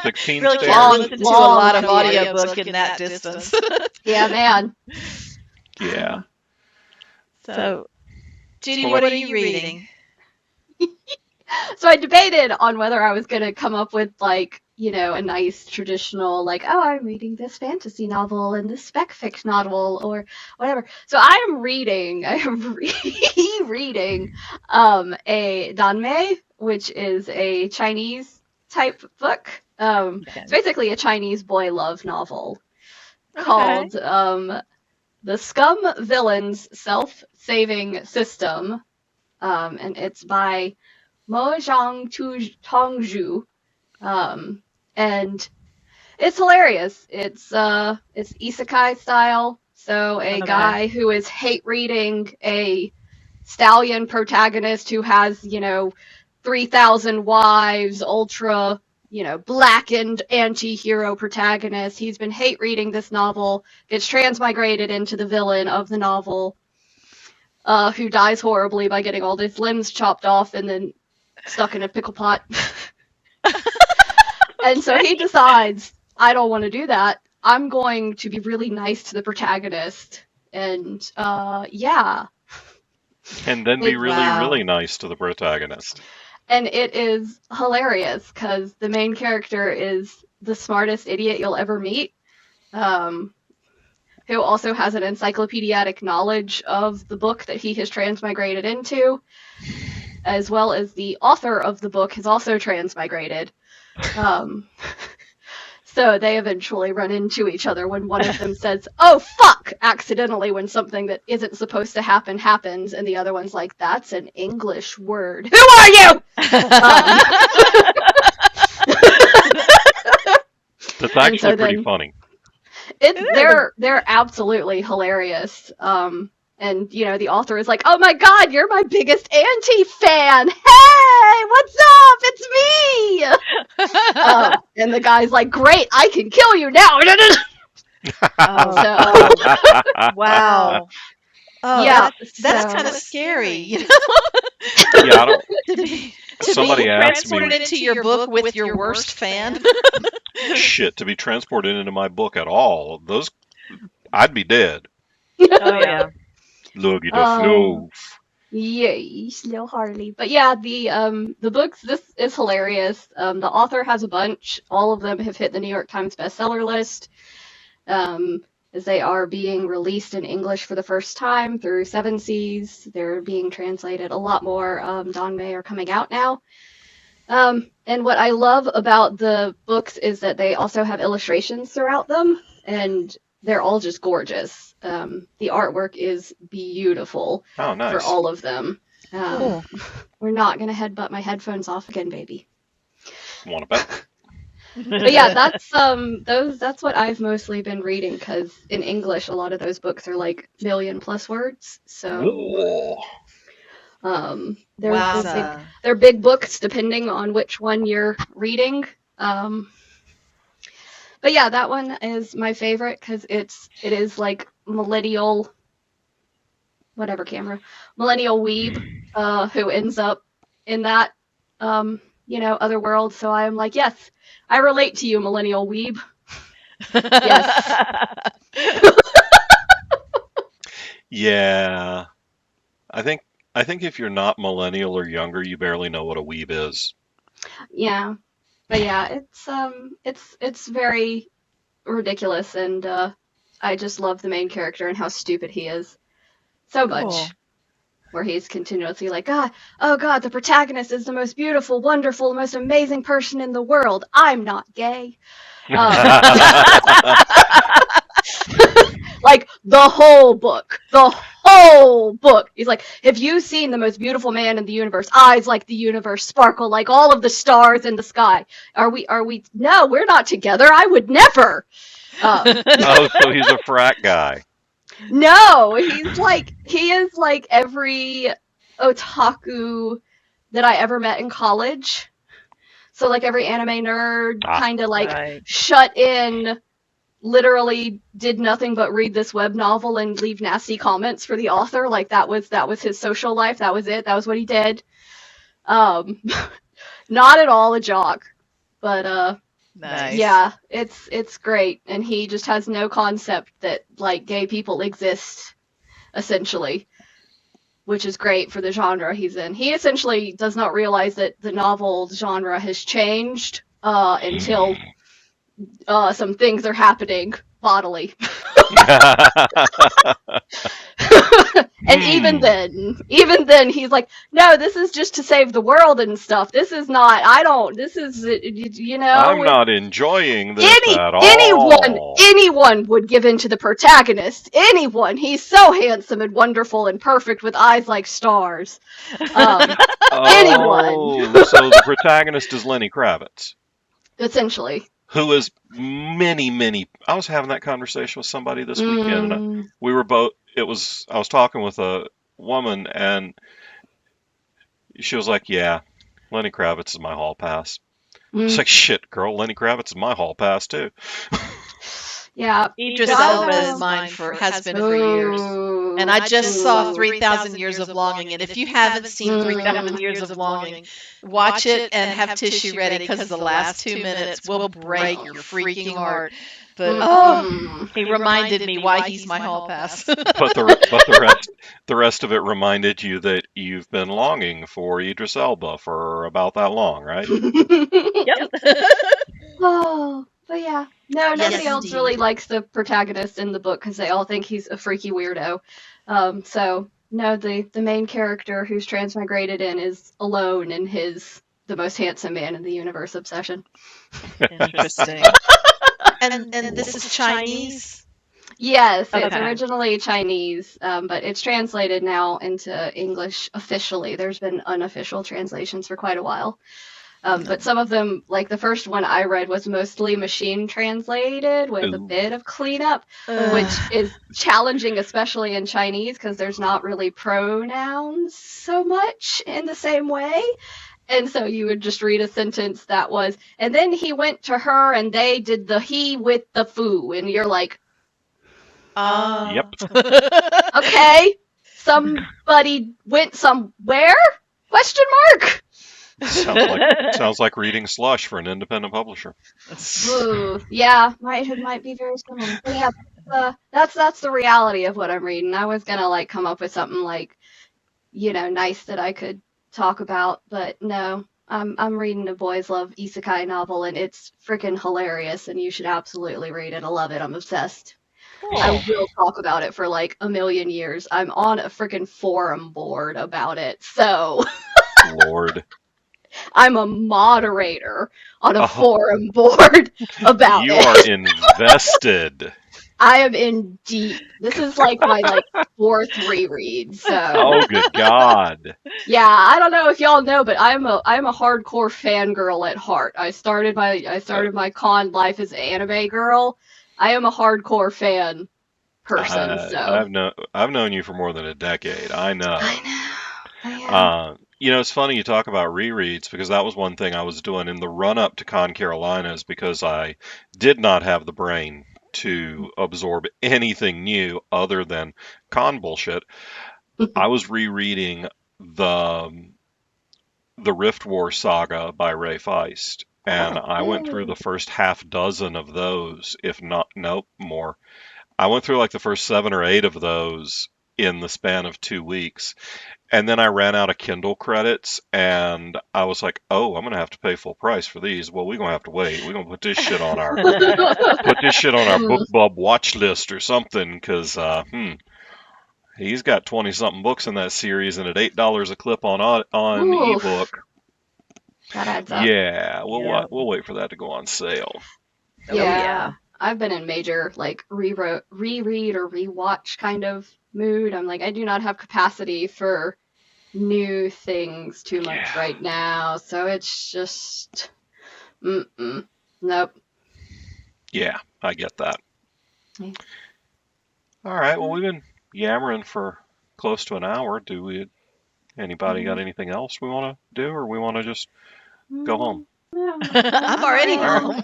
Speaker 1: 16
Speaker 3: Really
Speaker 1: stairs.
Speaker 3: can't listen to a lot of
Speaker 2: Long
Speaker 3: audiobook in that distance.
Speaker 2: Yeah, man.
Speaker 1: Yeah.
Speaker 3: So, Judy,
Speaker 1: Well,
Speaker 3: what are you reading?
Speaker 2: So I debated on whether I was gonna come up with like a nice traditional, like, oh, I'm reading this fantasy novel and this spec fic novel or whatever. So I am rereading a Danmei, which is a Chinese type book.
Speaker 3: Okay.
Speaker 2: It's basically a Chinese boy love novel
Speaker 3: Okay.
Speaker 2: called The Scum Villain's Self-Saving System. And it's by Mo Zhang Tongzhu. And it's hilarious. It's isekai style. So a
Speaker 3: Okay.
Speaker 2: guy who is hate reading a stallion protagonist who has, 3,000 wives, ultra, blackened anti-hero protagonist. He's been hate reading this novel, gets transmigrated into the villain of the novel, who dies horribly by getting all his limbs chopped off and then stuck in a pickle pot. And so he decides, I don't want to do that. I'm going to be really nice to the protagonist. And yeah,
Speaker 1: And then be
Speaker 2: it,
Speaker 1: really, really
Speaker 3: Wow.
Speaker 1: nice to the protagonist.
Speaker 2: and it is hilarious because the main character is the smartest idiot you'll ever meet, um, who also has an encyclopedic knowledge of the book that he has transmigrated into, as well as the author of the book has also transmigrated. Um, So they eventually run into each other when one of them says, "Oh fuck," accidentally when something that isn't supposed to happen happens, and the other one's like, "That's an English word. Who are you?" Um,
Speaker 1: That's
Speaker 2: and
Speaker 1: actually
Speaker 2: so
Speaker 1: pretty
Speaker 2: then
Speaker 1: funny.
Speaker 2: it's
Speaker 3: It is.
Speaker 2: they're absolutely hilarious. And the author is like, "Oh my god, you're my biggest anti-fan. Hey, what's up? It's me." And the guy's like, "Great, I can kill you now."
Speaker 3: Oh,
Speaker 2: So
Speaker 3: wow. Oh,
Speaker 2: yeah,
Speaker 3: that's
Speaker 2: so
Speaker 3: kind of scary,
Speaker 1: Yeah, I don't.
Speaker 3: to be
Speaker 1: Somebody asked
Speaker 3: transported
Speaker 1: me,
Speaker 3: into your book with your worst fan.
Speaker 1: shit, to be transported into my book at all. Those, I'd be dead.
Speaker 3: Oh yeah.
Speaker 1: Look at the
Speaker 2: um,
Speaker 1: flow.
Speaker 2: yay, slow Harley. But yeah, the books, this is hilarious. The author has a bunch. All of them have hit the New York Times bestseller list. Um, as they are being released in English for the first time through Seven Seas. They're being translated a lot more. Don May are coming out now. And what I love about the books is that they also have illustrations throughout them, and they're all just gorgeous. The artwork is beautiful
Speaker 1: Oh,
Speaker 2: for
Speaker 1: nice.
Speaker 2: all of them. Um,
Speaker 3: Cool.
Speaker 2: we're not gonna headbutt my headphones off again, baby.
Speaker 1: Want to bet?
Speaker 2: But yeah, that's what I've mostly been reading because in English a lot of those books are like million plus words. So
Speaker 1: Whoa.
Speaker 2: they're
Speaker 3: Wow.
Speaker 2: they're big books depending on which one you're reading. Um, but yeah, that one is my favorite because it is like millennial whatever camera millennial weeb who ends up in that other world. So I am like, yes, I relate to you, millennial weeb. Yes.
Speaker 1: Yeah. I think I think if you're not millennial or younger, you barely know what a weeb is.
Speaker 2: Yeah. But yeah, it's very ridiculous and I just love the main character and how stupid he is so
Speaker 3: Cool.
Speaker 2: much. Where he's continuously like, God, oh God, the protagonist is the most beautiful, wonderful, most amazing person in the world. I'm not gay. Um, like the whole book, the whole book. He's like, have you seen the most beautiful man in the universe? Eyes like the universe, sparkle like all of the stars in the sky. Are we? No, we're not together. I would never. Um,
Speaker 1: Oh, so he's a frat guy.
Speaker 2: no, he is like every otaku that I ever met in college. So like every anime nerd,
Speaker 1: Ah,
Speaker 2: kind of like
Speaker 3: Right.
Speaker 2: shut in, literally did nothing but read this web novel and leave nasty comments for the author. Like that was his social life. That was it. That was what he did. Um, not at all a jock, but
Speaker 3: Nice.
Speaker 2: yeah, it's great, and he just has no concept that like gay people exist, essentially, which is great for the genre he's in. He essentially does not realize that the novel genre has changed until some things are happening bodily. And even then, he's like, no, this is just to save the world and stuff. This is not. I don't. This is,
Speaker 1: I'm not enjoying this at
Speaker 2: anyone
Speaker 1: all.
Speaker 2: anyone would give in to the protagonist. Anyone. He's so handsome and wonderful and perfect with eyes like stars. Anyone,
Speaker 1: Oh, so the protagonist is Lenny Kravitz,
Speaker 2: essentially.
Speaker 1: who is many. I was having that conversation with somebody this weekend, and
Speaker 2: Mm,
Speaker 1: we were both. I was talking with a woman, and she was like, "Yeah, Lenny Kravitz is my hall pass." It's
Speaker 2: mm,
Speaker 1: like, "Shit, girl, Lenny Kravitz is my hall pass too."
Speaker 2: yeah.
Speaker 3: Idris Elba is
Speaker 2: Well,
Speaker 3: mine has been for years. And I just saw 3,000 Years of Longing. And if you haven't seen 3,000 Years of Longing, watch it and have tissue ready because the last 2 minutes will break your freaking heart. But oh,
Speaker 2: mm-mm.
Speaker 3: he reminded me why he's my hall pass.
Speaker 1: The rest of it reminded you that you've been longing for Idris Elba for about that long, right?
Speaker 3: Yep.
Speaker 2: Oh, but yeah. No,
Speaker 3: Yes,
Speaker 2: nobody else really
Speaker 3: indeed.
Speaker 2: likes the protagonist in the book because they all think he's a freaky weirdo. So no, the main character who's transmigrated in is alone in his the most handsome man in the universe obsession.
Speaker 3: Interesting. And this is Chinese?
Speaker 2: Yes, it's
Speaker 3: Okay.
Speaker 2: originally Chinese, but it's translated now into English officially. There's been unofficial translations for quite a while. But some of them, like the first one I read, was mostly machine translated with a
Speaker 1: Ooh.
Speaker 2: bit of cleanup, which
Speaker 3: Ugh.
Speaker 2: is challenging, especially in Chinese, because there's not really pronouns so much in the same way. And so you would just read a sentence that was, and then he went to her and they did the he with the foo. And you're like,
Speaker 1: Yep.
Speaker 2: okay, somebody went somewhere? Question mark?
Speaker 1: Sounds like reading slush for an independent publisher.
Speaker 2: Ooh, yeah, might be very similar. But yeah, that's the reality of what I'm reading. I was gonna like come up with something like, nice that I could talk about, but no. I'm reading a boys love isekai novel and it's freaking hilarious and you should absolutely read it. I love it. I'm obsessed. I
Speaker 3: Cool.
Speaker 2: will talk about it for like a million years. I'm on a freaking forum board about it. So
Speaker 1: Lord.
Speaker 2: I'm a moderator on a
Speaker 1: Oh,
Speaker 2: forum board about
Speaker 1: you are
Speaker 2: it.
Speaker 1: invested.
Speaker 2: I am in deep. This is like my like fourth reread. So
Speaker 1: Oh, good God.
Speaker 2: yeah, I don't know if y'all know, but I'm a hardcore fangirl at heart. I
Speaker 1: Uh,
Speaker 2: started my con life as an anime girl. I am a hardcore fan person. So
Speaker 1: I've known you for more than a decade. I know.
Speaker 2: I know. Yeah.
Speaker 1: It's funny you talk about rereads because that was one thing I was doing in the run up to Con Carolinas because I did not have the brain to absorb anything new other than con bullshit. I was rereading the Rift War saga by Ray Feist, and I went through the first half dozen of those, if not, nope, more. I went through like the first 7 or 8 of those in the span of 2 weeks. And then I ran out of Kindle credits and I was like, oh, I'm gonna have to pay full price for these. Well, we're gonna have to wait. We're gonna put this shit on our BookBub watch list or something, because he's got 20 something books in that series and at $8 a clip on
Speaker 2: Oof,
Speaker 1: ebook.
Speaker 2: that adds up.
Speaker 1: Yeah,
Speaker 3: Yeah.
Speaker 1: we'll wait for that to go on sale.
Speaker 3: Oh
Speaker 2: Yeah,
Speaker 3: yeah.
Speaker 2: I've been in major like reread or rewatch kind of mood. I'm like, I do not have capacity for new things too much
Speaker 1: Yeah.
Speaker 2: right now, so it's just, nope.
Speaker 1: Yeah, I get that.
Speaker 2: Yeah.
Speaker 1: All right, well, we've been yammering for close to an hour. Anybody got
Speaker 2: Mm,
Speaker 1: anything else we want to do, or we want to just go home?
Speaker 2: no,
Speaker 3: I'm already
Speaker 1: All right.
Speaker 3: home.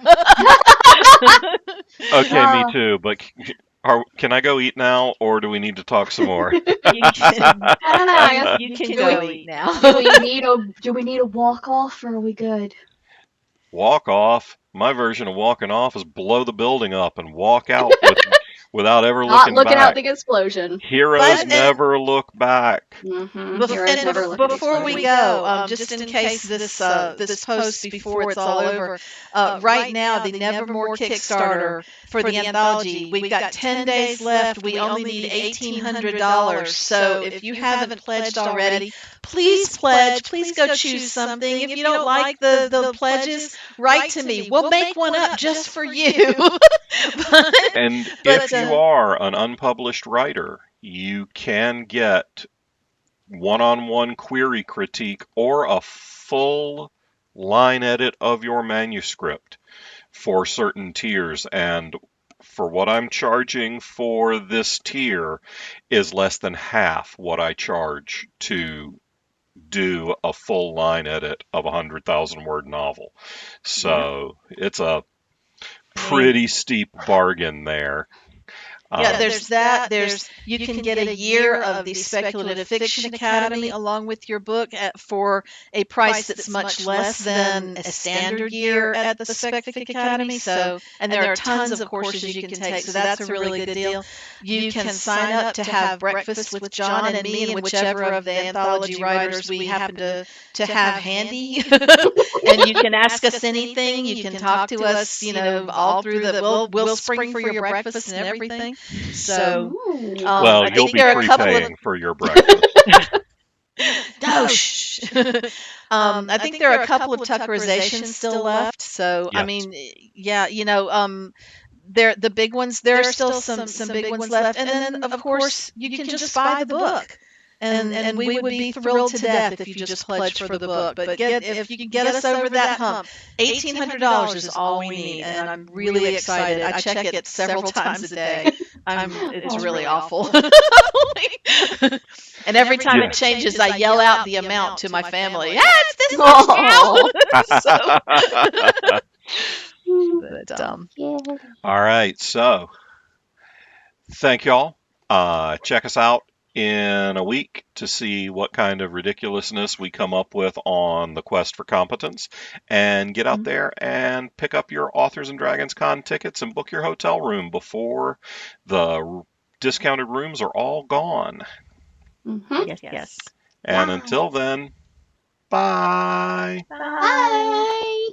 Speaker 1: Okay, me
Speaker 2: uh,
Speaker 1: too. But can I go eat now, or do we need to talk some more?
Speaker 3: You can
Speaker 2: I don't know. I guess
Speaker 3: you can
Speaker 2: do we
Speaker 3: go eat now.
Speaker 2: do we need a walk off or are we good?
Speaker 1: Walk off. My version of walking off is blow the building up and walk out without ever
Speaker 2: Not
Speaker 1: looking
Speaker 2: looking out
Speaker 1: back.
Speaker 2: the explosion.
Speaker 1: Heroes
Speaker 3: But
Speaker 1: never look back.
Speaker 2: Heroes never look at the
Speaker 3: before we
Speaker 2: explosion.
Speaker 3: go, just in case this post before it's all over, right now the Nevermore Kickstarter for the anthology, we've got 10 days left. We only need $1,800. So if you haven't pledged already, please pledge. Please go choose something. If you don't like the pledges, write to me. We'll make one up just for you.
Speaker 1: And
Speaker 3: But
Speaker 1: if you are an unpublished writer, you can get one-on-one query critique or a full line edit of your manuscript for certain tiers. And for what I'm charging for this tier is less than half what I charge to do a full line edit of a 100,000 word novel. So it's a pretty steep bargain there.
Speaker 3: Yeah, there's that. You can get a year of the Speculative Fiction Academy along with your book for a price that's much less than a standard year at the Spec Fic Academy. So, and there are tons of courses you can take. So that's a really good deal. You can sign up to have breakfast with John and me and whichever of the anthology writers we happen to have handy. And you can ask us anything. You can talk to us, all through we'll spring for your breakfast and everything. So,
Speaker 1: Well,
Speaker 3: I
Speaker 1: you'll
Speaker 3: think
Speaker 1: be
Speaker 3: there are a couple of
Speaker 1: prepaying for your breakfast.
Speaker 3: no, shh. I think there are a couple of Tuckerizations still left. So, I
Speaker 1: Yes.
Speaker 3: mean, yeah, they're the big ones. There are still some big ones left, and then of course you can just buy the book. And we would be thrilled to death if you just pledge for the book. But if you can get us over that hump, $1,800 is all we need, and I'm really excited. I check it several times a day. It's really awful. And every time it changes, I yell out the amount to my family. Yeah, it's this much now.
Speaker 1: All right, so thank y'all. Check us out in a week to see what kind of ridiculousness we come up with on the quest for competence, and get out there and pick up your Authors and Dragons Con tickets and book your hotel room before the discounted rooms are all gone.
Speaker 3: Yes.
Speaker 1: And until then, bye.
Speaker 2: Bye.